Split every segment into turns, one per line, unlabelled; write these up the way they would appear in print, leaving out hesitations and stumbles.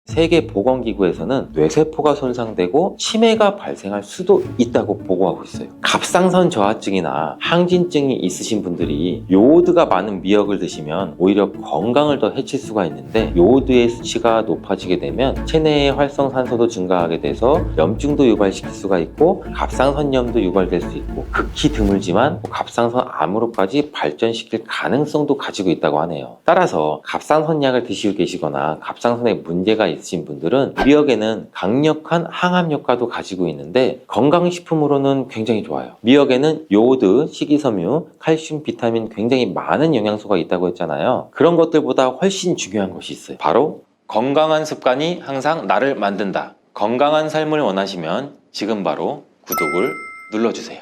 세계보건기구에서는 뇌세포가 손상되고 치매가 발생할 수도 있다고 보고하고 있어요. 갑상선 저하증이나 항진증이 있으신 분들이 요오드가 많은 미역을 드시면 오히려 건강을 더 해칠 수가 있는데, 요오드의 수치가 높아지게 되면 체내의 활성산소도 증가하게 돼서 염증도 유발시킬 수가 있고 갑상선염도 유발될 수 있고 극히 드물지만 갑상선 암으로까지 발전시킬 가능성도 가지고 있다고 하네요. 따라서 갑상선약을 드시고 계시거나 갑상선에 문제가 있으신 분들은 미역에는 강력한 항암 효과도 가지고 있는데 건강식품으로는 굉장히 좋아요. 미역에는 요오드, 식이섬유, 칼슘, 비타민 굉장히 많은 영양소가 있다고 했잖아요. 그런 것들보다 훨씬 중요한 것이 있어요. 바로 건강한 습관이 항상 나를 만든다. 건강한 삶을 원하시면 지금 바로 구독을 눌러주세요.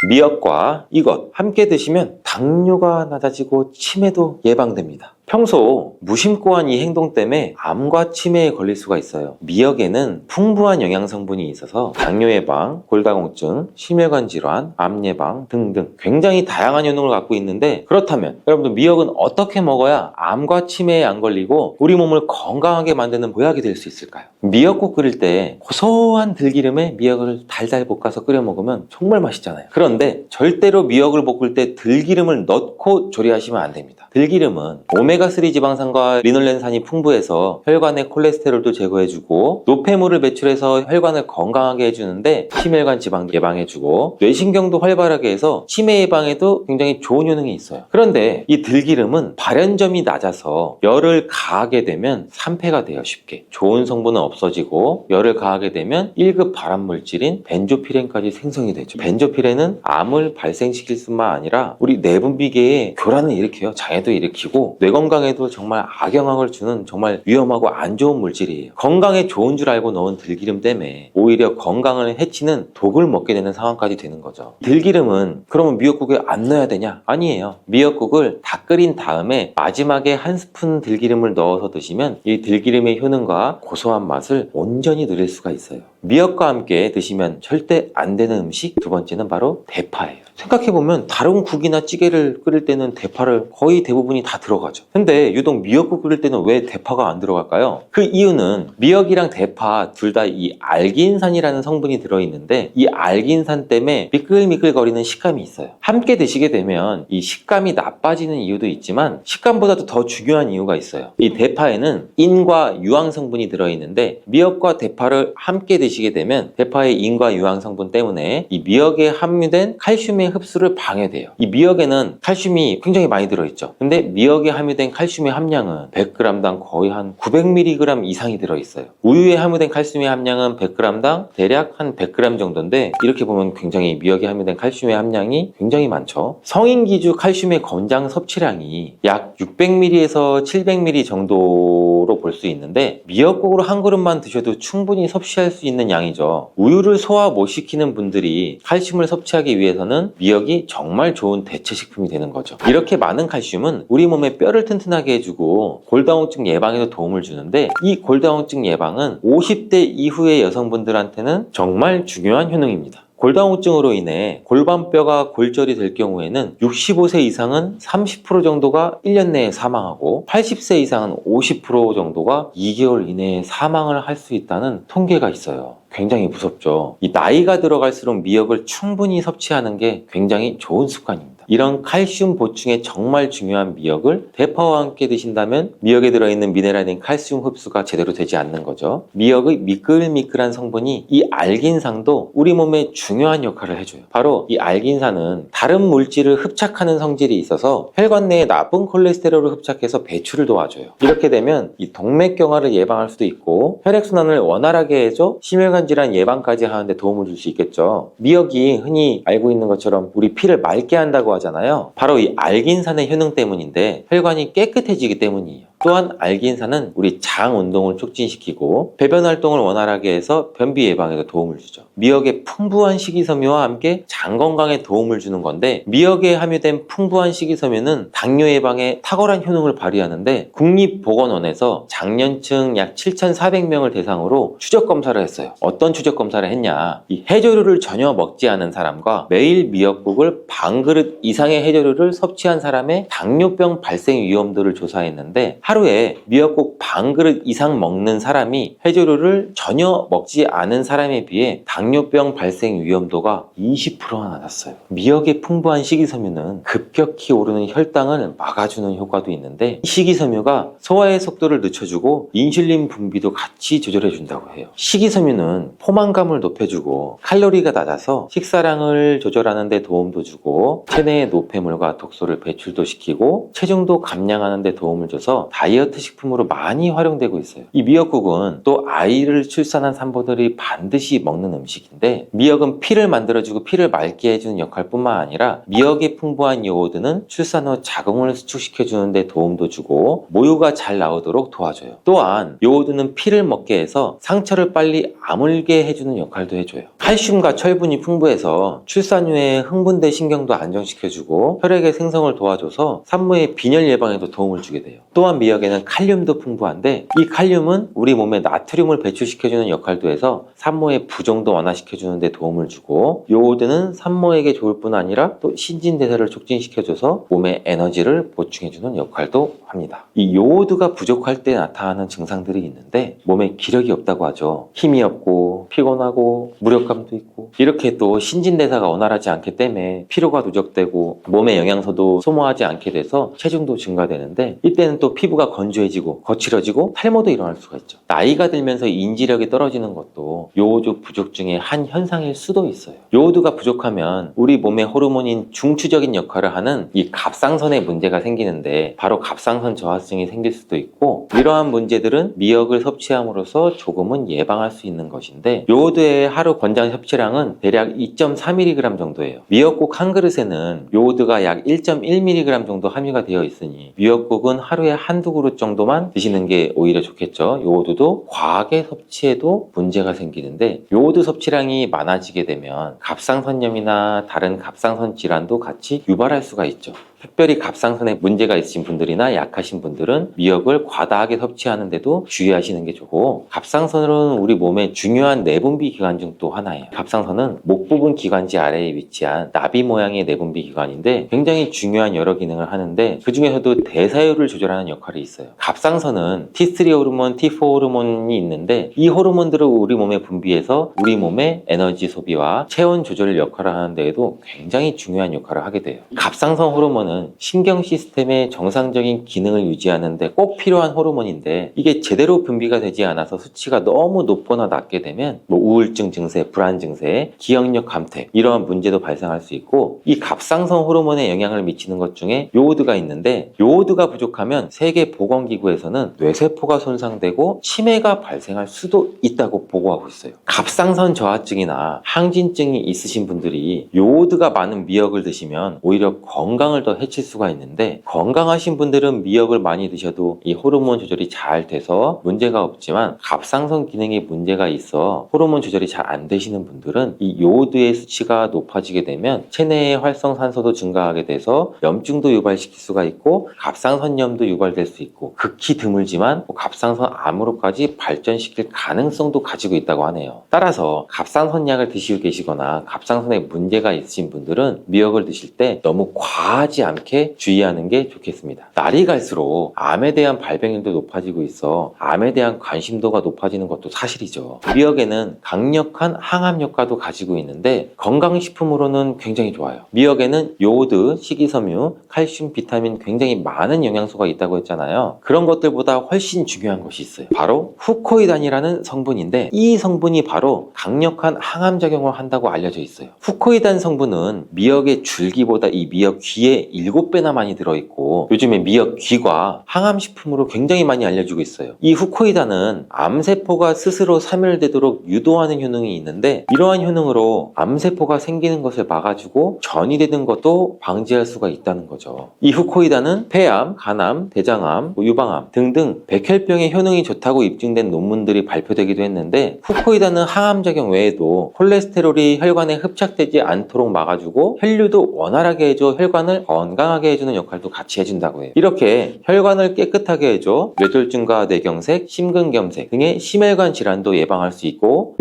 미역과 이것 함께 드시면 당뇨가 낮아지고 치매도 예방됩니다. 평소 무심코 한 이 행동 때문에 암과 치매에 걸릴 수가 있어요. 미역에는 풍부한 영양 성분이 있어서 당뇨 예방, 골다공증, 심혈관 질환, 암 예방 등등 굉장히 다양한 효능을 갖고 있는데, 그렇다면 여러분들 미역은 어떻게 먹어야 암과 치매에 안 걸리고 우리 몸을 건강하게 만드는 보약이 될 수 있을까요? 미역국 끓일 때 고소한 들기름에 미역을 달달 볶아서 끓여 먹으면 정말 맛있잖아요. 그런데 절대로 미역을 볶을 때 들기름을 넣고 조리하시면 안 됩니다. 들기름은 오메가3 지방산과 리놀렌산이 풍부해서 혈관의 콜레스테롤도 제거해주고 노폐물을 배출해서 혈관을 건강하게 해주는데 심혈관 지방 예방해주고 뇌신경도 활발하게 해서 치매 예방에도 굉장히 좋은 효능이 있어요. 그런데 이 들기름은 발연점이 낮아서 열을 가하게 되면 산패가 돼요. 쉽게 좋은 성분은 없어지고 열을 가하게 되면 1급 발암물질인 벤조피렌까지 생성이 되죠. 벤조피렌은 암을 발생시킬 뿐만 아니라 우리 내분비계에 교란을 일으켜요. 장애도 일으키고 뇌 건강에도 정말 악영향을 주는 정말 위험하고 안 좋은 물질이에요. 건강에 좋은 줄 알고 넣은 들기름 때문에 오히려 건강을 해치는 독을 먹게 되는 상황까지 되는 거죠. 들기름은 그러면 미역국에 안 넣어야 되냐? 아니에요. 미역국을 다 끓인 다음에 마지막에 한 스푼 들기름을 넣어서 드시면 이 들기름의 효능과 고소한 맛을 온전히 누릴 수가 있어요. 미역과 함께 드시면 절대 안 되는 음식 두 번째는 바로 대파예요. 생각해보면 다른 국이나 찌개를 끓일 때는 대파를 거의 대부분이 다 들어가죠. 근데 유독 미역국 끓일 때는 왜 대파가 안 들어갈까요? 그 이유는 미역이랑 대파 둘 다 이 알긴산이라는 성분이 들어있는데 이 알긴산 때문에 미끌미끌거리는 식감이 있어요. 함께 드시게 되면 이 식감이 나빠지는 이유도 있지만 식감보다도 더 중요한 이유가 있어요. 이 대파에는 인과 유황 성분이 들어있는데 미역과 대파를 함께 드시게 되면 대파의 인과 유황 성분 때문에 이 미역에 함유된 칼슘의 흡수를 방해돼요. 이 미역에는 칼슘이 굉장히 많이 들어있죠. 근데 미역에 함유된 칼슘의 함량은 100g당 거의 한 900mg 이상이 들어있어요. 우유에 함유된 칼슘의 함량은 100g당 대략 한 100g 정도인데 이렇게 보면 굉장히 미역에 함유된 칼슘의 함량이 굉장히 많죠. 성인 기준 칼슘의 권장 섭취량이 약 600ml에서 700ml 정도로 볼 수 있는데 미역국으로 한 그릇만 드셔도 충분히 섭취할 수 있는 양이죠. 우유를 소화 못 시키는 분들이 칼슘을 섭취하기 위해서는 미역이 정말 좋은 대체식품이 되는 거죠. 이렇게 많은 칼슘은 우리 몸의 뼈를 튼튼하게 해주고 골다공증 예방에도 도움을 주는데 이 골다공증 예방은 50대 이후의 여성분들한테는 정말 중요한 효능입니다. 골다공증으로 인해 골반뼈가 골절이 될 경우에는 65세 이상은 30% 정도가 1년 내에 사망하고 80세 이상은 50% 정도가 2개월 이내에 사망을 할 수 있다는 통계가 있어요. 굉장히 무섭죠. 이 나이가 들어갈수록 미역을 충분히 섭취하는 게 굉장히 좋은 습관입니다. 이런 칼슘 보충에 정말 중요한 미역을 대파와 함께 드신다면 미역에 들어있는 미네랄인 칼슘 흡수가 제대로 되지 않는 거죠. 미역의 미끌미끌한 성분이 이 알긴산도 우리 몸에 중요한 역할을 해줘요. 바로 이 알긴산은 다른 물질을 흡착하는 성질이 있어서 혈관 내에 나쁜 콜레스테롤을 흡착해서 배출을 도와줘요. 이렇게 되면 이 동맥경화를 예방할 수도 있고 혈액순환을 원활하게 해줘 심혈관 질환 예방까지 하는데 도움을 줄 수 있겠죠. 미역이 흔히 알고 있는 것처럼 우리 피를 맑게 한다고 하잖아요. 바로 이 알긴산의 효능 때문인데 혈관이 깨끗해지기 때문이에요. 또한 알긴산은 우리 장 운동을 촉진시키고 배변 활동을 원활하게 해서 변비 예방에도 도움을 주죠. 미역의 풍부한 식이섬유와 함께 장 건강에 도움을 주는 건데 미역에 함유된 풍부한 식이섬유는 당뇨 예방에 탁월한 효능을 발휘하는데 국립보건원에서 장년층 약 7,400명을 대상으로 추적 검사를 했어요. 어떤 추적 검사를 했냐? 이 해조류를 전혀 먹지 않은 사람과 매일 미역국을 반 그릇 이상의 해조류를 섭취한 사람의 당뇨병 발생 위험도를 조사했는데 하루에 미역국 반 그릇 이상 먹는 사람이 해조류를 전혀 먹지 않은 사람에 비해 당뇨병 발생 위험도가 20%나 낮았어요. 미역의 풍부한 식이섬유는 급격히 오르는 혈당을 막아주는 효과도 있는데, 이 식이섬유가 소화의 속도를 늦춰주고 인슐린 분비도 같이 조절해준다고 해요. 식이섬유는 포만감을 높여주고 칼로리가 낮아서 식사량을 조절하는 데 도움도 주고 체내의 노폐물과 독소를 배출도 시키고 체중도 감량하는 데 도움을 줘서 다이어트 식품으로 많이 활용되고 있어요. 이 미역국은 또 아이를 출산한 산모들이 반드시 먹는 음식인데, 미역은 피를 만들어주고 피를 맑게 해주는 역할뿐만 아니라 미역의 풍부한 요오드는 출산 후 자궁을 수축시켜주는 데 도움도 주고 모유가 잘 나오도록 도와줘요. 또한 요오드는 피를 먹게 해서 상처를 빨리 아물게 해주는 역할도 해줘요. 칼슘과 철분이 풍부해서 출산 후에 흥분된 신경도 안정시켜주고 혈액의 생성을 도와줘서 산모의 빈혈 예방에도 도움을 주게 돼요. 또한 미역에는 칼륨도 풍부한데, 이 칼륨은 우리 몸에 나트륨을 배출시켜주는 역할도 해서 산모의 부종도 완화시켜주는 데 도움을 주고, 요오드는 산모에게 좋을 뿐 아니라 또 신진대사를 촉진시켜줘서 몸에 에너지를 보충해주는 역할도 합니다. 이 요오드가 부족할 때 나타나는 증상들이 있는데, 몸에 기력이 없다고 하죠. 힘이 없고 피곤하고 무력감도 있고, 이렇게 또 신진대사가 원활하지 않기 때문에 피로가 누적되고 몸의 영양소도 소모하지 않게 돼서 체중도 증가되는데, 이때는 또 피부가 건조해지고 거칠어지고 탈모도 일어날 수가 있죠. 나이가 들면서 인지력이 떨어지는 것도 요오드 부족 중에 한 현상일 수도 있어요. 요오드가 부족하면 우리 몸의 호르몬인 중추적인 역할을 하는 이 갑상선에 문제가 생기는데, 바로 갑상선 저하증이 생길 수도 있고, 이러한 문제들은 미역을 섭취함으로써 조금은 예방할 수 있는 것인데, 요오드의 하루 권장 섭취량은 대략 2.4mg 정도예요. 미역국 한 그릇에는 요오드가 약 1.1mg 정도 함유가 되어 있으니 미역국은 하루에 한두 그릇 정도만 드시는 게 오히려 좋겠죠. 요오드도 과하게 섭취해도 문제가 생기는데, 요오드 섭취량이 많아지게 되면 갑상선염이나 다른 갑상선 질환도 같이 유발할 수가 있죠. 특별히 갑상선에 문제가 있으신 분들이나 약하신 분들은 미역을 과다하게 섭취하는데도 주의하시는 게 좋고, 갑상선은 우리 몸의 중요한 내분비 기관 중 또 하나예요. 갑상선은 목 부분 기관지 아래에 위치한 나비 모양의 내분비 기관인데 굉장히 중요한 여러 기능을 하는데, 그 중에서도 대사율을 조절하는 역할이 있어요. 갑상선은 T3 호르몬, T4 호르몬이 있는데, 이 호르몬들을 우리 몸에 분비해서 우리 몸의 에너지 소비와 체온 조절 역할을 하는 데에도 굉장히 중요한 역할을 하게 돼요. 갑상선 호르몬은 신경 시스템의 정상적인 기능을 유지하는 데 꼭 필요한 호르몬인데, 이게 제대로 분비가 되지 않아서 수치가 너무 높거나 낮게 되면 우울증 증세, 불안 증세, 기억력 감퇴, 이러한 문제도 발생할 수 있고, 이 갑상선 호르몬에 영향을 미치는 것 중에 요오드가 있는데, 요오드가 부족하면 세계보건기구에서는 뇌세포가 손상되고 치매가 발생할 수도 있다고 보고하고 있어요. 갑상선 저하증이나 항진증이 있으신 분들이 요오드가 많은 미역을 드시면 오히려 건강을 더 해칠 수가 있는데, 건강하신 분들은 미역을 많이 드셔도 이 호르몬 조절이 잘 돼서 문제가 없지만, 갑상선 기능에 문제가 있어 호르몬 조절이 잘 안 되시는 분들은 이 요오드의 수치가 높아지게 되면 체내의 활성산소도 증가하게 돼서 염증도 유발시킬 수가 있고, 갑상선염도 유발될 수 있고, 극히 드물지만 갑상선 암으로까지 발전시킬 가능성도 가지고 있다고 하네요. 따라서 갑상선약을 드시고 계시거나 갑상선에 문제가 있으신 분들은 미역을 드실 때 너무 과하지 않게 주의하는 게 좋겠습니다. 날이 갈수록 암에 대한 발병률도 높아지고 있어 암에 대한 관심도가 높아지는 것도 사실이죠. 미역에는 강력한 항암 효과도 가지고 있는데, 건강식품으로는 굉장히 좋아요. 미역에는 요오드, 식이섬유, 칼슘, 비타민 굉장히 많은 영양소가 있다고 했잖아요. 그런 것들보다 훨씬 중요한 것이 있어요. 바로 후코이단이라는 성분인데, 이 성분이 바로 강력한 항암 작용을 한다고 알려져 있어요. 후코이단 성분은 미역의 줄기보다 이 미역귀에 7배나 많이 들어있고, 요즘에 미역귀가 항암식품으로 굉장히 많이 알려지고 있어요. 이 후코이단은 암세포가 스스로 사멸되도록 유도하는 효능이 있는데, 이러한 효능으로 암세포가 생기는 것을 막아주고 전이 되는 것도 방지할 수가 있다는 거죠. 이 후코이단은 폐암, 간암, 대장암, 유방암 등등 백혈병에 효능이 좋다고 입증된 논문들이 발표되기도 했는데, 후코이단은 항암작용 외에도 콜레스테롤이 혈관에 흡착되지 않도록 막아주고 혈류도 원활하게 해줘 혈관을 건강하게 해주는 역할도 같이 해준다고 해요. 이렇게 혈관을 깨끗하게 해줘 뇌졸중과 뇌경색, 심근경색 등의 심혈관 질환도 예방할 수 있고,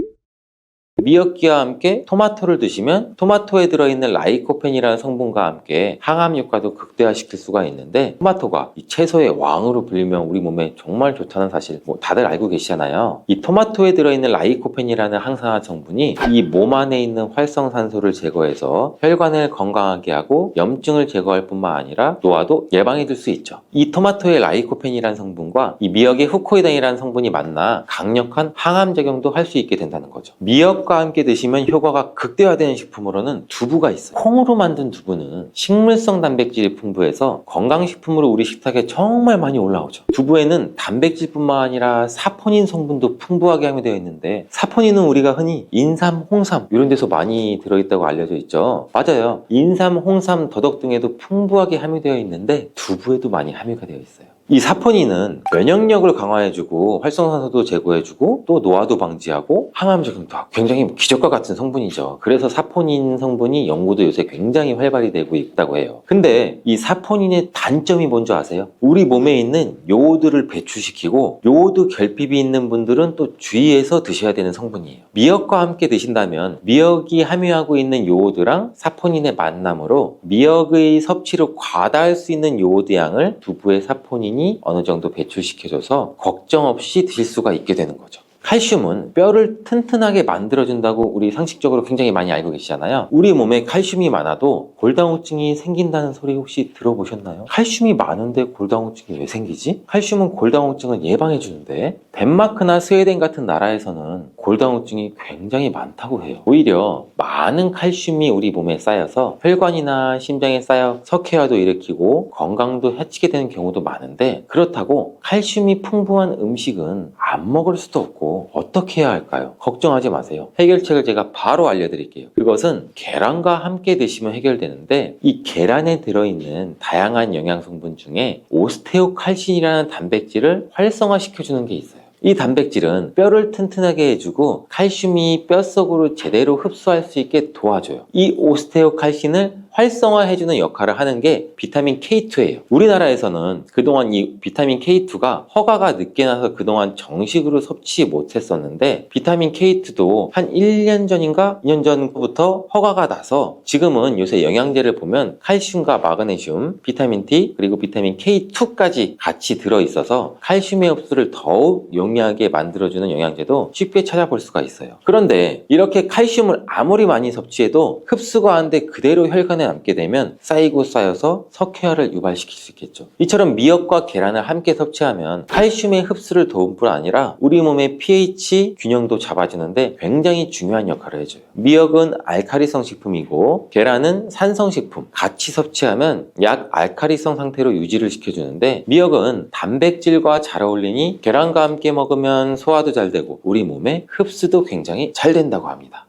미역귀와 함께 토마토를 드시면 토마토에 들어있는 라이코펜이라는 성분과 함께 항암 효과도 극대화시킬 수가 있는데, 토마토가 이 채소의 왕으로 불리면 우리 몸에 정말 좋다는 사실 다들 알고 계시잖아요. 이 토마토에 들어있는 라이코펜이라는 항산화 성분이 이 몸 안에 있는 활성산소를 제거해서 혈관을 건강하게 하고 염증을 제거할 뿐만 아니라 노화도 예방해 줄 수 있죠. 이 토마토의 라이코펜이라는 성분과 이 미역의 후코이단이라는 성분이 만나 강력한 항암 작용도 할 수 있게 된다는 거죠. 미역과 함께 드시면 효과가 극대화되는 식품으로는 두부가 있어요. 콩으로 만든 두부는 식물성 단백질이 풍부해서 건강식품으로 우리 식탁에 정말 많이 올라오죠. 두부에는 단백질뿐만 아니라 사포닌 성분도 풍부하게 함유되어 있는데, 사포닌은 우리가 흔히 인삼, 홍삼 이런 데서 많이 들어있다고 알려져 있죠. 맞아요. 인삼, 홍삼, 더덕 등에도 풍부하게 함유되어 있는데 두부에도 많이 함유가 되어 있어요. 이 사포닌은 면역력을 강화해주고 활성산소도 제거해주고 또 노화도 방지하고 항암 작용도 하고, 굉장히 기적과 같은 성분이죠. 그래서 사포닌 성분이 연구도 요새 굉장히 활발히 되고 있다고 해요. 근데 이 사포닌의 단점이 뭔지 아세요? 우리 몸에 있는 요오드를 배출시키고, 요오드 결핍이 있는 분들은 또 주의해서 드셔야 되는 성분이에요. 미역과 함께 드신다면 미역이 함유하고 있는 요오드랑 사포닌의 만남으로 미역의 섭취를 과다할 수 있는 요오드 양을 두부의 사포닌이 어느 정도 배출시켜줘서 걱정 없이 드실 수가 있게 되는 거죠. 칼슘은 뼈를 튼튼하게 만들어준다고 우리 상식적으로 굉장히 많이 알고 계시잖아요. 우리 몸에 칼슘이 많아도 골다공증이 생긴다는 소리 혹시 들어보셨나요? 칼슘이 많은데 골다공증이 왜 생기지? 칼슘은 골다공증을 예방해주는데, 덴마크나 스웨덴 같은 나라에서는 골다공증이 굉장히 많다고 해요. 오히려 많은 칼슘이 우리 몸에 쌓여서 혈관이나 심장에 쌓여 석회화도 일으키고 건강도 해치게 되는 경우도 많은데, 그렇다고 칼슘이 풍부한 음식은 안 먹을 수도 없고 어떻게 해야 할까요? 걱정하지 마세요. 해결책을 제가 바로 알려드릴게요. 그것은 계란과 함께 드시면 해결되는데, 이 계란에 들어있는 다양한 영양성분 중에 오스테오칼신이라는 단백질을 활성화시켜주는 게 있어요. 이 단백질은 뼈를 튼튼하게 해주고 칼슘이 뼛속으로 제대로 흡수할 수 있게 도와줘요. 이 오스테오칼신을 활성화해주는 역할을 하는 게 비타민 K2예요. 우리나라에서는 그동안 이 비타민 K2가 허가가 늦게 나서 그동안 정식으로 섭취 못했었는데, 비타민 K2도 한 1년 전인가 2년 전부터 허가가 나서 지금은 요새 영양제를 보면 칼슘과 마그네슘, 비타민 D 그리고 비타민 K2까지 같이 들어있어서 칼슘의 흡수를 더욱 용이하게 만들어주는 영양제도 쉽게 찾아볼 수가 있어요. 그런데 이렇게 칼슘을 아무리 많이 섭취해도 흡수가 안 돼 그대로 혈관에 남게 되면 쌓이고 쌓여서 석회화를 유발시킬 수 있겠죠. 이처럼 미역과 계란을 함께 섭취하면 칼슘의 흡수를 도울 뿐 아니라 우리 몸의 pH 균형도 잡아주는데 굉장히 중요한 역할을 해줘요. 미역은 알칼리성 식품이고 계란은 산성 식품, 같이 섭취하면 약 알칼리성 상태로 유지를 시켜주는데, 미역은 단백질과 잘 어울리니 계란과 함께 먹으면 소화도 잘 되고 우리 몸의 흡수도 굉장히 잘 된다고 합니다.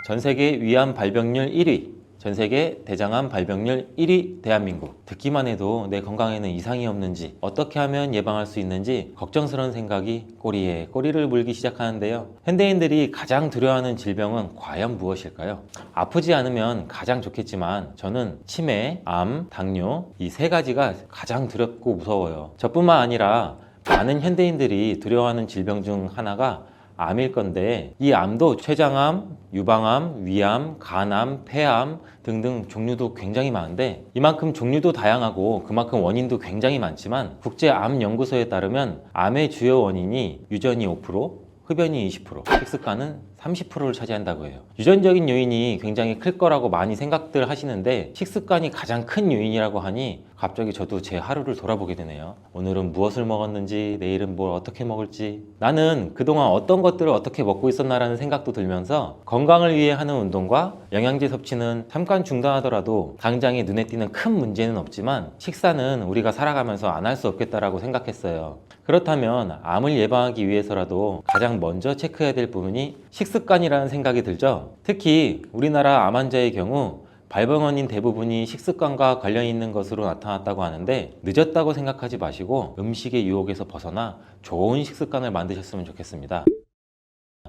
전세계 위암 발병률 1위, 전세계 대장암 발병률 1위 대한민국. 듣기만 해도 내 건강에는 이상이 없는지, 어떻게 하면 예방할 수 있는지 걱정스러운 생각이 꼬리에 꼬리를 물기 시작하는데요. 현대인들이 가장 두려워하는 질병은 과연 무엇일까요? 아프지 않으면 가장 좋겠지만 저는 치매, 암, 당뇨 이 세 가지가 가장 두렵고 무서워요. 저뿐만 아니라 많은 현대인들이 두려워하는 질병 중 하나가 암일 건데, 이 암도 췌장암, 유방암, 위암, 간암, 폐암 등등 종류도 굉장히 많은데, 이만큼 종류도 다양하고 그만큼 원인도 굉장히 많지만 국제암연구소에 따르면 암의 주요 원인이 유전이 5%, 흡연이 20%, 식습관은 30%를 차지한다고 해요. 유전적인 요인이 굉장히 클 거라고 많이 생각들 하시는데, 식습관이 가장 큰 요인이라고 하니 갑자기 저도 제 하루를 돌아보게 되네요. 오늘은 무엇을 먹었는지, 내일은 뭘 어떻게 먹을지, 나는 그동안 어떤 것들을 어떻게 먹고 있었나라는 생각도 들면서 건강을 위해 하는 운동과 영양제 섭취는 잠깐 중단하더라도 당장에 눈에 띄는 큰 문제는 없지만 식사는 우리가 살아가면서 안 할 수 없겠다라고 생각했어요. 그렇다면 암을 예방하기 위해서라도 가장 먼저 체크해야 될 부분이 식습관이라는 생각이 들죠. 특히 우리나라 암 환자의 경우 발병 원인 대부분이 식습관과 관련 있는 것으로 나타났다고 하는데, 늦었다고 생각하지 마시고 음식의 유혹에서 벗어나 좋은 식습관을 만드셨으면 좋겠습니다.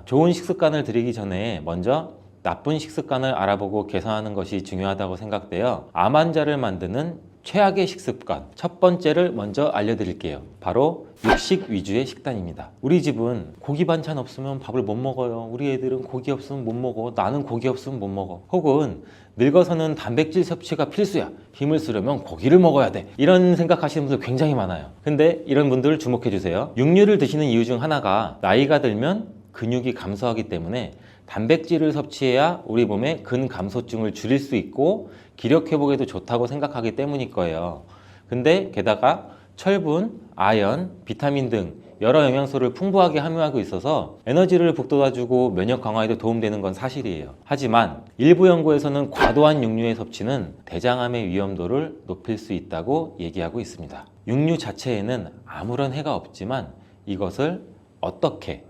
좋은 식습관을 들이기 전에 먼저 나쁜 식습관을 알아보고 개선하는 것이 중요하다고 생각되어 암 환자를 만드는 최악의 식습관 첫 번째를 먼저 알려드릴게요. 바로 육식 위주의 식단입니다. 우리 집은 고기 반찬 없으면 밥을 못 먹어요. 우리 애들은 고기 없으면 못 먹어. 나는 고기 없으면 못 먹어. 혹은 늙어서는 단백질 섭취가 필수야. 힘을 쓰려면 고기를 먹어야 돼. 이런 생각하시는 분들 굉장히 많아요. 근데 이런 분들 주목해 주세요. 육류를 드시는 이유 중 하나가 나이가 들면 근육이 감소하기 때문에 단백질을 섭취해야 우리 몸의 근감소증을 줄일 수 있고 기력 회복에도 좋다고 생각하기 때문일 거예요. 근데 게다가 철분, 아연, 비타민 등 여러 영양소를 풍부하게 함유하고 있어서 에너지를 북돋아주고 면역 강화에도 도움되는 건 사실이에요. 하지만 일부 연구에서는 과도한 육류의 섭취는 대장암의 위험도를 높일 수 있다고 얘기하고 있습니다. 육류 자체에는 아무런 해가 없지만 이것을 어떻게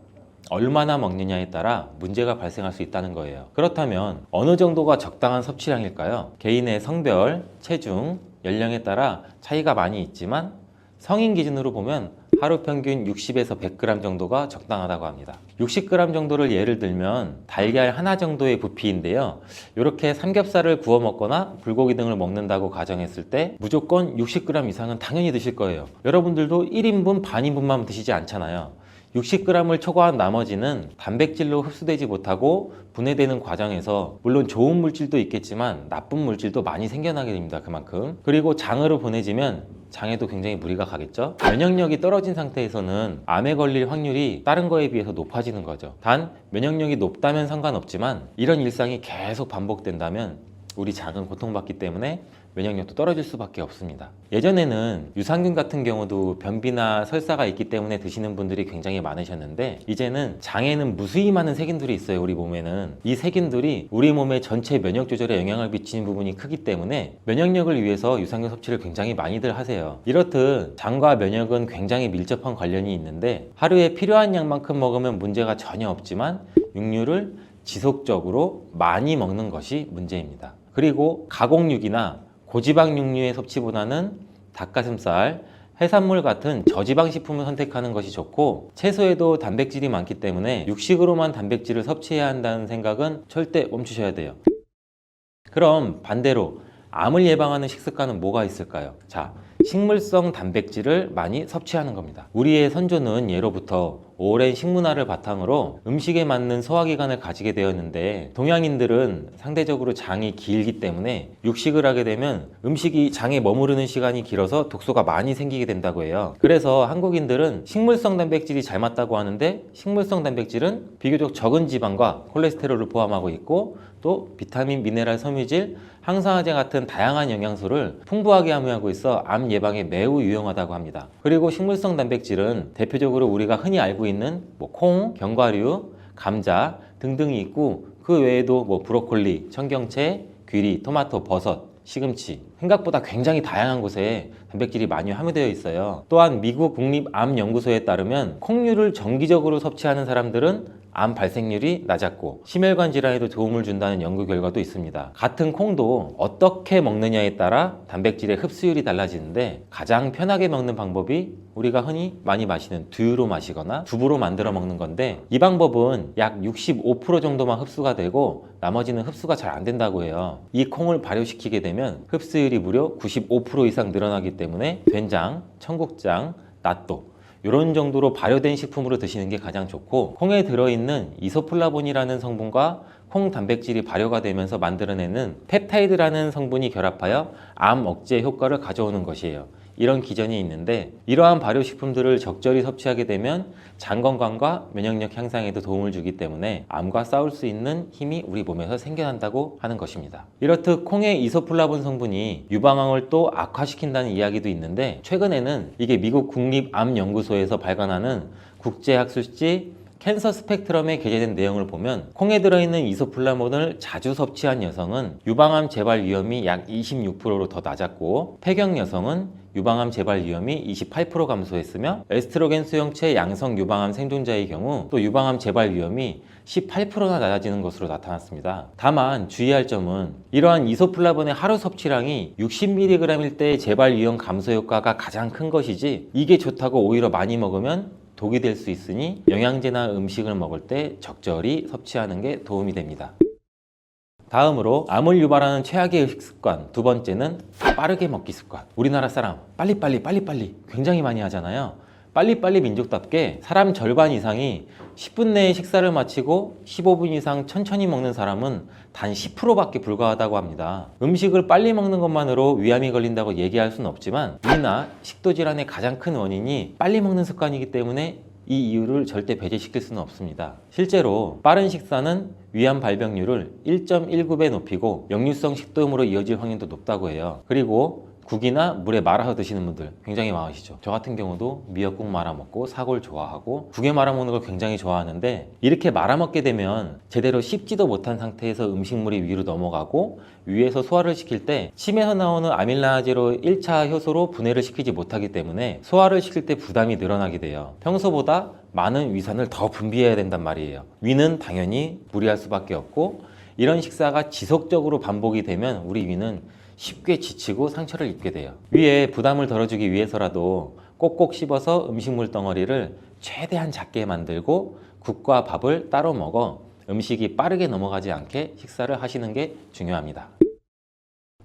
얼마나 먹느냐에 따라 문제가 발생할 수 있다는 거예요. 그렇다면 어느 정도가 적당한 섭취량일까요? 개인의 성별, 체중, 연령에 따라 차이가 많이 있지만 성인 기준으로 보면 하루 평균 60에서 100g 정도가 적당하다고 합니다. 60g 정도를 예를 들면 달걀 하나 정도의 부피인데요. 이렇게 삼겹살을 구워 먹거나 불고기 등을 먹는다고 가정했을 때 무조건 60g 이상은 당연히 드실 거예요. 여러분들도 1인분, 반인분만 드시지 않잖아요. 60g을 초과한 나머지는 단백질로 흡수되지 못하고 분해되는 과정에서 물론 좋은 물질도 있겠지만 나쁜 물질도 많이 생겨나게 됩니다. 그만큼. 그리고 장으로 보내지면 장에도 굉장히 무리가 가겠죠. 면역력이 떨어진 상태에서는 암에 걸릴 확률이 다른 거에 비해서 높아지는 거죠. 단 면역력이 높다면 상관없지만 이런 일상이 계속 반복된다면 우리 장은 고통받기 때문에 면역력도 떨어질 수밖에 없습니다. 예전에는 유산균 같은 경우도 변비나 설사가 있기 때문에 드시는 분들이 굉장히 많으셨는데 이제는 장에는 무수히 많은 세균들이 있어요. 우리 몸에는 이 세균들이 우리 몸의 전체 면역 조절에 영향을 미치는 부분이 크기 때문에 면역력을 위해서 유산균 섭취를 굉장히 많이들 하세요. 이렇듯 장과 면역은 굉장히 밀접한 관련이 있는데 하루에 필요한 양만큼 먹으면 문제가 전혀 없지만 육류를 지속적으로 많이 먹는 것이 문제입니다. 그리고 가공육이나 고지방 육류의 섭취보다는 닭가슴살, 해산물 같은 저지방 식품을 선택하는 것이 좋고 채소에도 단백질이 많기 때문에 육식으로만 단백질을 섭취해야 한다는 생각은 절대 멈추셔야 돼요. 그럼 반대로 암을 예방하는 식습관은 뭐가 있을까요? 자, 식물성 단백질을 많이 섭취하는 겁니다. 우리의 선조는 예로부터 오랜 식문화를 바탕으로 음식에 맞는 소화기관을 가지게 되었는데 동양인들은 상대적으로 장이 길기 때문에 육식을 하게 되면 음식이 장에 머무르는 시간이 길어서 독소가 많이 생기게 된다고 해요. 그래서 한국인들은 식물성 단백질이 잘 맞다고 하는데 식물성 단백질은 비교적 적은 지방과 콜레스테롤을 포함하고 있고 또 비타민, 미네랄, 섬유질, 항산화제 같은 다양한 영양소를 풍부하게 함유하고 있어 암 예방에 매우 유용하다고 합니다. 그리고 식물성 단백질은 대표적으로 우리가 흔히 알고 있는 콩, 견과류, 감자 등등이 있고 그 외에도 브로콜리, 청경채, 귀리, 토마토, 버섯, 시금치 생각보다 굉장히 다양한 곳에 단백질이 많이 함유되어 있어요. 또한 미국 국립암연구소에 따르면 콩류를 정기적으로 섭취하는 사람들은 암 발생률이 낮았고 심혈관 질환에도 도움을 준다는 연구 결과도 있습니다. 같은 콩도 어떻게 먹느냐에 따라 단백질의 흡수율이 달라지는데 가장 편하게 먹는 방법이 우리가 흔히 많이 마시는 두유로 마시거나 두부로 만들어 먹는 건데 이 방법은 약 65% 정도만 흡수가 되고 나머지는 흡수가 잘 안 된다고 해요. 이 콩을 발효시키게 되면 흡수율이 무려 95% 이상 늘어나기 때문에 된장, 청국장, 낫또 이런 정도로 발효된 식품으로 드시는 게 가장 좋고 콩에 들어있는 이소플라본이라는 성분과 콩 단백질이 발효가 되면서 만들어내는 펩타이드라는 성분이 결합하여 암 억제 효과를 가져오는 것이에요. 이런 기전이 있는데 이러한 발효식품들을 적절히 섭취하게 되면 장 건강과 면역력 향상에도 도움을 주기 때문에 암과 싸울 수 있는 힘이 우리 몸에서 생겨난다고 하는 것입니다. 이렇듯 콩의 이소플라본 성분이 유방암을 또 악화시킨다는 이야기도 있는데 최근에는 이게 미국 국립암연구소에서 발간하는 국제학술지 캔서 스펙트럼에 게재된 내용을 보면 콩에 들어있는 이소플라본을 자주 섭취한 여성은 유방암 재발 위험이 약 26%로 더 낮았고 폐경 여성은 유방암 재발 위험이 28% 감소했으며 에스트로겐 수용체 양성 유방암 생존자의 경우 또 유방암 재발 위험이 18%나 낮아지는 것으로 나타났습니다. 다만 주의할 점은 이러한 이소플라본의 하루 섭취량이 60mg일 때 재발 위험 감소 효과가 가장 큰 것이지 이게 좋다고 오히려 많이 먹으면 독이 될 수 있으니 영양제나 음식을 먹을 때 적절히 섭취하는 게 도움이 됩니다. 다음으로 암을 유발하는 최악의 식습관 두 번째는 빠르게 먹기 습관. 우리나라 사람 빨리빨리 굉장히 많이 하잖아요. 빨리빨리 민족답게 사람 절반 이상이 10분 내에 식사를 마치고 15분 이상 천천히 먹는 사람은 단 10%밖에 불과하다고 합니다. 음식을 빨리 먹는 것만으로 위암이 걸린다고 얘기할 수는 없지만 위나 식도질환의 가장 큰 원인이 빨리 먹는 습관이기 때문에 이 이유를 절대 배제시킬 수는 없습니다. 실제로 빠른 식사는 위암 발병률을 1.19배 높이고 역류성 식도염으로 이어질 확률도 높다고 해요. 그리고 국이나 물에 말아서 드시는 분들 굉장히 많으시죠. 저 같은 경우도 미역국 말아 먹고 사골 좋아하고 국에 말아 먹는 걸 굉장히 좋아하는데 이렇게 말아 먹게 되면 제대로 씹지도 못한 상태에서 음식물이 위로 넘어가고 위에서 소화를 시킬 때 침에서 나오는 아밀라제로 1차 효소로 분해를 시키지 못하기 때문에 소화를 시킬 때 부담이 늘어나게 돼요. 평소보다 많은 위산을 더 분비해야 된단 말이에요. 위는 당연히 무리할 수밖에 없고 이런 식사가 지속적으로 반복이 되면 우리 위는 쉽게 지치고 상처를 입게 돼요. 위에 부담을 덜어주기 위해서라도 꼭꼭 씹어서 음식물 덩어리를 최대한 작게 만들고 국과 밥을 따로 먹어 음식이 빠르게 넘어가지 않게 식사를 하시는 게 중요합니다.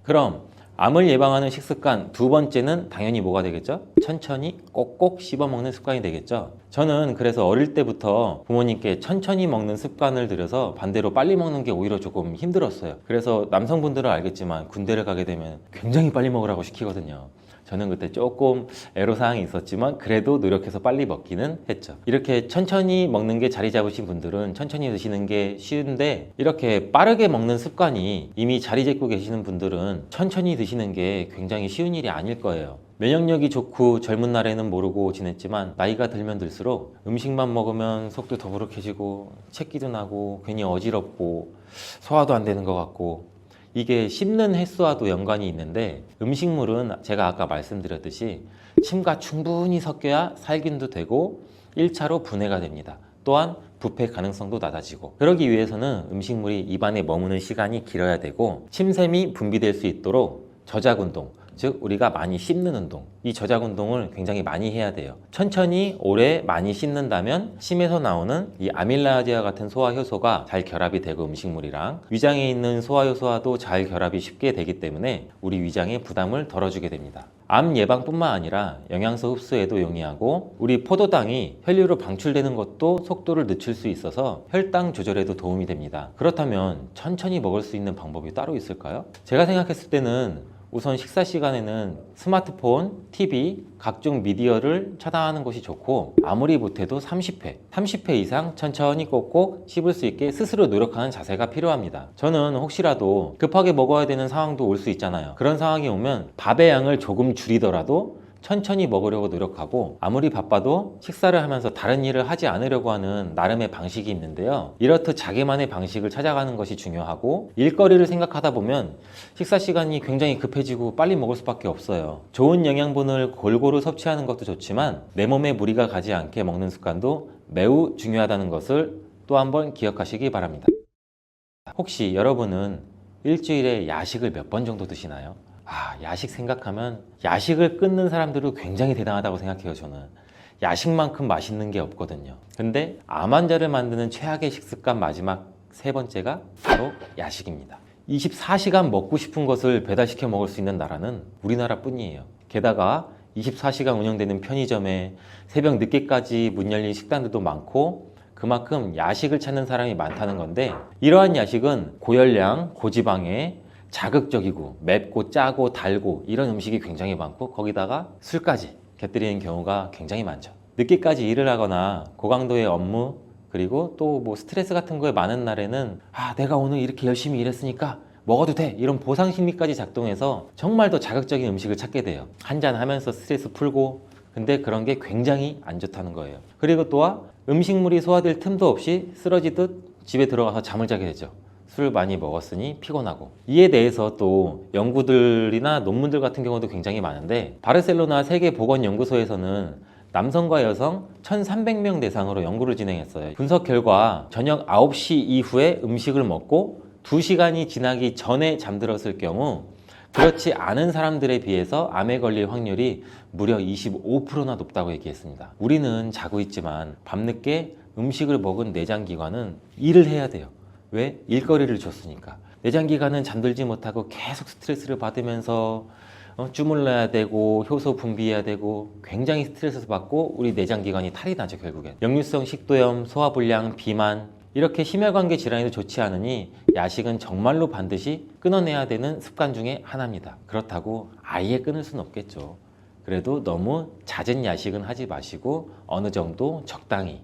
그럼 암을 예방하는 식습관 두 번째는 당연히 뭐가 되겠죠? 천천히 꼭꼭 씹어 먹는 습관이 되겠죠. 저는 그래서 어릴 때부터 부모님께 천천히 먹는 습관을 들여서 반대로 빨리 먹는 게 오히려 조금 힘들었어요. 그래서 남성분들은 알겠지만 군대를 가게 되면 굉장히 빨리 먹으라고 시키거든요. 저는 그때 조금 애로사항이 있었지만 그래도 노력해서 빨리 먹기는 했죠. 이렇게 천천히 먹는 게 자리 잡으신 분들은 천천히 드시는 게 쉬운데 이렇게 빠르게 먹는 습관이 이미 자리 잡고 계시는 분들은 천천히 드시는 게 굉장히 쉬운 일이 아닐 거예요. 면역력이 좋고 젊은 날에는 모르고 지냈지만 나이가 들면 들수록 음식만 먹으면 속도 더부룩해지고 체기도 나고 괜히 어지럽고 소화도 안 되는 것 같고 이게 씹는 횟수와도 연관이 있는데 음식물은 제가 아까 말씀드렸듯이 침과 충분히 섞여야 살균도 되고 1차로 분해가 됩니다. 또한 부패 가능성도 낮아지고 그러기 위해서는 음식물이 입안에 머무는 시간이 길어야 되고 침샘이 분비될 수 있도록 저작 운동, 즉 우리가 많이 씹는 운동, 이 저작 운동을 굉장히 많이 해야 돼요. 천천히 오래 많이 씹는다면 침에서 나오는 이 아밀라제와 같은 소화 효소가 잘 결합이 되고 음식물이랑 위장에 있는 소화 효소와도 잘 결합이 쉽게 되기 때문에 우리 위장에 부담을 덜어주게 됩니다. 암 예방뿐만 아니라 영양소 흡수에도 용이하고 우리 포도당이 혈류로 방출되는 것도 속도를 늦출 수 있어서 혈당 조절에도 도움이 됩니다. 그렇다면 천천히 먹을 수 있는 방법이 따로 있을까요? 제가 생각했을 때는 우선 식사 시간에는 스마트폰, TV, 각종 미디어를 차단하는 것이 좋고 아무리 못해도 30회 이상 천천히 꼭꼭 씹을 수 있게 스스로 노력하는 자세가 필요합니다. 저는 혹시라도 급하게 먹어야 되는 상황도 올 수 있잖아요. 그런 상황이 오면 밥의 양을 조금 줄이더라도 천천히 먹으려고 노력하고 아무리 바빠도 식사를 하면서 다른 일을 하지 않으려고 하는 나름의 방식이 있는데요. 이렇듯 자기만의 방식을 찾아가는 것이 중요하고 일거리를 생각하다 보면 식사 시간이 굉장히 급해지고 빨리 먹을 수밖에 없어요. 좋은 영양분을 골고루 섭취하는 것도 좋지만 내 몸에 무리가 가지 않게 먹는 습관도 매우 중요하다는 것을 또 한번 기억하시기 바랍니다. 혹시 여러분은 일주일에 야식을 몇 번 정도 드시나요? 야식 생각하면 야식을 끊는 사람들도 굉장히 대단하다고 생각해요. 저는 야식만큼 맛있는 게 없거든요. 근데 암 환자를 만드는 최악의 식습관 마지막 세 번째가 바로 야식입니다. 24시간 먹고 싶은 것을 배달시켜 먹을 수 있는 나라는 우리나라 뿐이에요. 게다가 24시간 운영되는 편의점에 새벽 늦게까지 문 열린 식당들도 많고 그만큼 야식을 찾는 사람이 많다는 건데 이러한 야식은 고열량, 고지방에 자극적이고 맵고 짜고 달고 이런 음식이 굉장히 많고 거기다가 술까지 곁들이는 경우가 굉장히 많죠. 늦게까지 일을 하거나 고강도의 업무 그리고 또 뭐 스트레스 같은 거에 많은 날에는 내가 오늘 이렇게 열심히 일했으니까 먹어도 돼 이런 보상 심리까지 작동해서 정말 더 자극적인 음식을 찾게 돼요. 한잔 하면서 스트레스 풀고 근데 그런 게 굉장히 안 좋다는 거예요. 그리고 또한 음식물이 소화될 틈도 없이 쓰러지듯 집에 들어가서 잠을 자게 되죠. 술 많이 먹었으니 피곤하고. 이에 대해서 또 연구들이나 논문들 같은 경우도 굉장히 많은데 바르셀로나 세계보건연구소에서는 남성과 여성 1,300명 대상으로 연구를 진행했어요. 분석 결과 저녁 9시 이후에 음식을 먹고 2시간이 지나기 전에 잠들었을 경우 그렇지 않은 사람들에 비해서 암에 걸릴 확률이 무려 25%나 높다고 얘기했습니다. 우리는 자고 있지만 밤늦게 음식을 먹은 내장기관은 일을 해야 돼요. 왜? 일거리를 줬으니까. 내장기관은 잠들지 못하고 계속 스트레스를 받으면서 주물러야 되고 효소 분비해야 되고 굉장히 스트레스 받고 우리 내장기관이 탈이 나죠. 결국엔 역류성 식도염, 소화불량, 비만 이렇게 심혈관계 질환에도 좋지 않으니 야식은 정말로 반드시 끊어내야 되는 습관 중에 하나입니다. 그렇다고 아예 끊을 수는 없겠죠. 그래도 너무 잦은 야식은 하지 마시고 어느 정도 적당히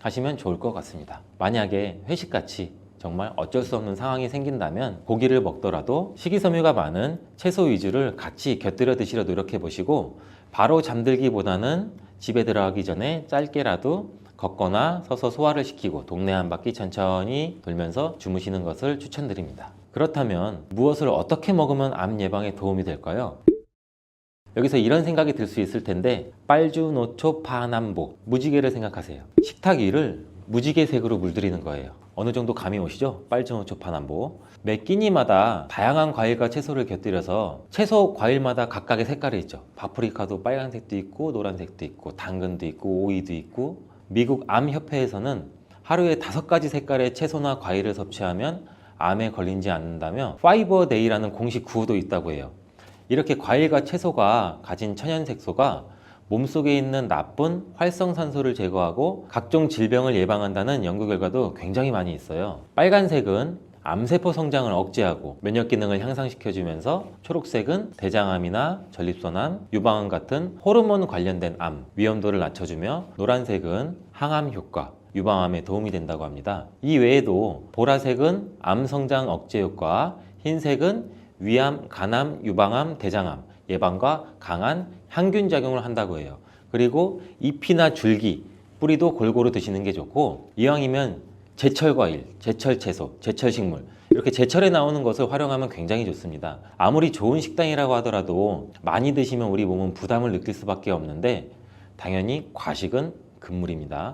하시면 좋을 것 같습니다. 만약에 회식같이 정말 어쩔 수 없는 상황이 생긴다면 고기를 먹더라도 식이섬유가 많은 채소 위주를 같이 곁들여 드시려 노력해 보시고 바로 잠들기보다는 집에 들어가기 전에 짧게라도 걷거나 서서 소화를 시키고 동네 한 바퀴 천천히 돌면서 주무시는 것을 추천드립니다. 그렇다면 무엇을 어떻게 먹으면 암 예방에 도움이 될까요? 여기서 이런 생각이 들 수 있을 텐데 빨주노초파남보 무지개를 생각하세요. 식탁 위를 무지개색으로 물들이는 거예요. 어느 정도 감이 오시죠? 빨주노초파남보. 매 끼니마다 다양한 과일과 채소를 곁들여서 채소, 과일마다 각각의 색깔이 있죠. 파프리카도 빨간색도 있고 노란색도 있고 당근도 있고 오이도 있고 미국 암협회에서는 하루에 5가지 색깔의 채소나 과일을 섭취하면 암에 걸리지 않는다며 파이버 데이라는 공식 구호도 있다고 해요. 이렇게 과일과 채소가 가진 천연색소가 몸속에 있는 나쁜 활성산소를 제거하고 각종 질병을 예방한다는 연구 결과도 굉장히 많이 있어요. 빨간색은 암세포 성장을 억제하고 면역 기능을 향상시켜주면서 초록색은 대장암이나 전립선암, 유방암 같은 호르몬 관련된 암 위험도를 낮춰주며 노란색은 항암 효과, 유방암에 도움이 된다고 합니다. 이 외에도 보라색은 암 성장 억제 효과, 흰색은 위암, 간암, 유방암, 대장암 예방과 강한 항균 작용을 한다고 해요. 그리고 잎이나 줄기, 뿌리도 골고루 드시는 게 좋고 이왕이면 제철 과일, 제철 채소, 제철 식물 이렇게 제철에 나오는 것을 활용하면 굉장히 좋습니다. 아무리 좋은 식당이라고 하더라도 많이 드시면 우리 몸은 부담을 느낄 수밖에 없는데 당연히 과식은 금물입니다.